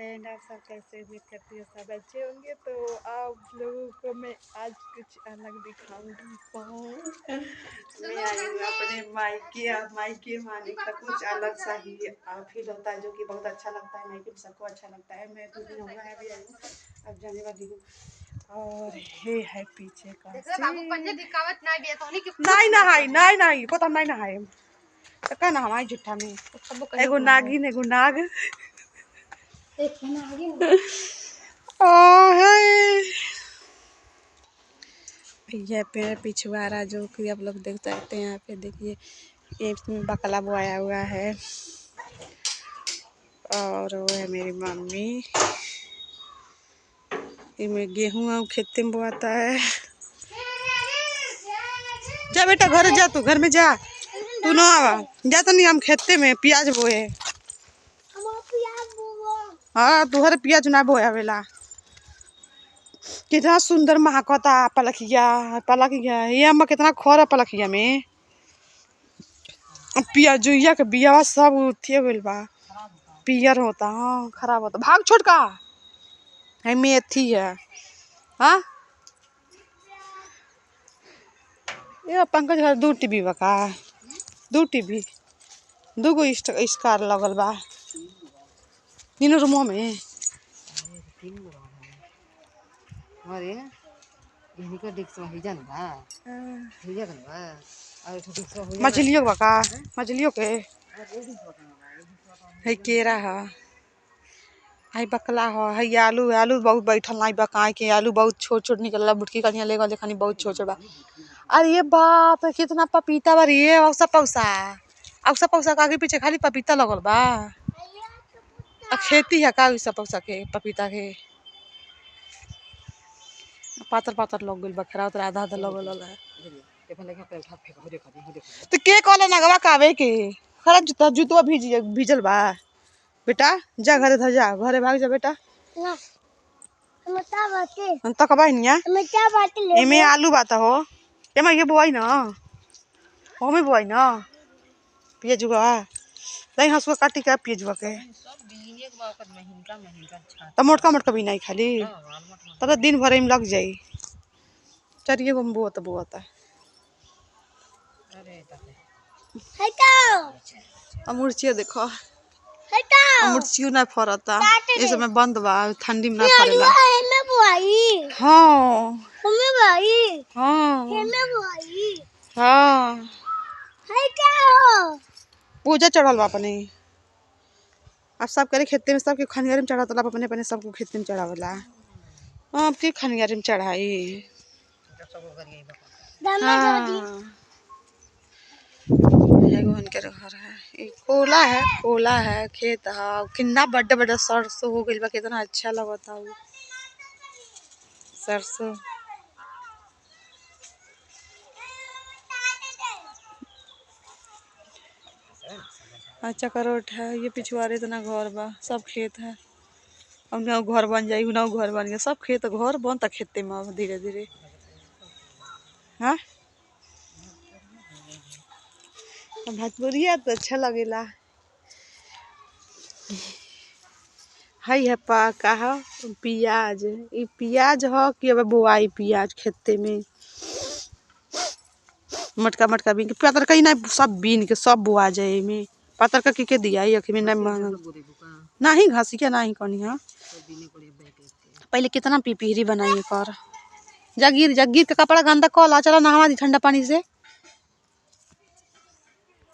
Friend, आप सब कैसे उम्मीद करती हूँ सब अच्छे होंगे। तो आप लोगों को मैं आज कुछ अलग दिखाऊंगी। मैं आई हूँ अपने मायके। अब मायके माने का कुछ अलग सा ही फील होता है, जो कि बहुत अच्छा लगता है। मायके सबको अच्छा लगता है। मैं तो दिन होगा अभी आई हूँ, अब जाने वाली हूँ। और ये है पीछे का नहीं पता नहीं नहाए तो क्या नहाए झुट्ठा में एगो नागिन एगो नाग ये पेड़ पिछवाड़ा जो कि आप लोग देख सकते हैं। यहाँ पे देखिए इसमें बकला बोया हुआ है और वो है मेरी मम्मी। इसमें गेहूँ खेत में बोआता है। जा बेटा घर जा, तू घर में जा, तू ना आवा जा। तो नहीं हम खेते में प्याज बोए। हाँ तुहरे प्याज ना बोया वेला। कितना सुंदर महकता पलखिया पलखिया। ये अम्मा कितना खोरा पलखिया में प्याजुइया के बियावा सब उठे गइल बा। पियर होता हाँ खराब होता। भाग छोटका है मेथी है। हाँ ये पंकज घर 2 टीवी बा का 2 टीवी 2 गो स्कार लगल बा तीनों रूमों में। अरे यही का डिक्स में ही जान बा ही जान बा और तो डिक्स हो जाना मछलियों बा का मछलियों के है केरा है है बकला है आलू आलू बहुत बैठल नहीं बा काहे के आलू बहुत छोट छोट निकलला बुटकी कनिया ले गल देखनी बहुत छोट छोट बा। अरे ये बाप रे कितना पपीता बा रे औसा पौसा के आगे पीछे खाली पपीता लगल बा। खेती है का औसा पौसा के पपीता के पातर पातर लग गइल बा। खरा उतर आधा आधा लगल है तो के कहले नगवा कावे के खरा जूतवा भीजल बा। बेटा जा घरे धर जा घरे भाग जा बेटा। तक बहनिया एमे आलू बात हो एमे ये बोआई ना हमें बोआई ना पियाजुआ नहीं हंसुआ काटी के पियाजुआ के तो मोटका मोटका भी नहीं खाली तब दिन भर में लग जाई। चलिए वो बोता मुर्चिया देखो मुर्चियो ना फरता इस समय बंद बा ठंडी में ना फरेला। हाँ हाँ हाँ पूजा चढ़ल बा अपने अब सब करे खेते में सबके खनियार में चढ़ाता अपने अपने सबको खेते में चढ़ावला। अब की खनियार में चढ़ाई एगो उनके घर है कोला है खेत है कितना बड़े बड़े सरसों हो गइल बा कितना अच्छा लगता है सरसों। अच्छा करोट है ये पिछवाड़े इतना घर बा सब खेत है। अब ना घर बन जाई ना घर बन गया सब खेत घर बनता खेते में अब धीरे धीरे। हाँ भजपुरिया तो अच्छा लगेला है का पियाज ये पियाज हो कि अब बोआई पियाज खेते में मटका मटका बीन के पतर कहीं ना सब बीन के सब बोआ जाए में पतर का के दिया अखी में नहीं घासी क्या नहीं कनिया पहले कितना पिपीरी बनाइए कर जगीर जगीर का कपड़ा गंदा कला चला नहवा दी ठंडा पानी से।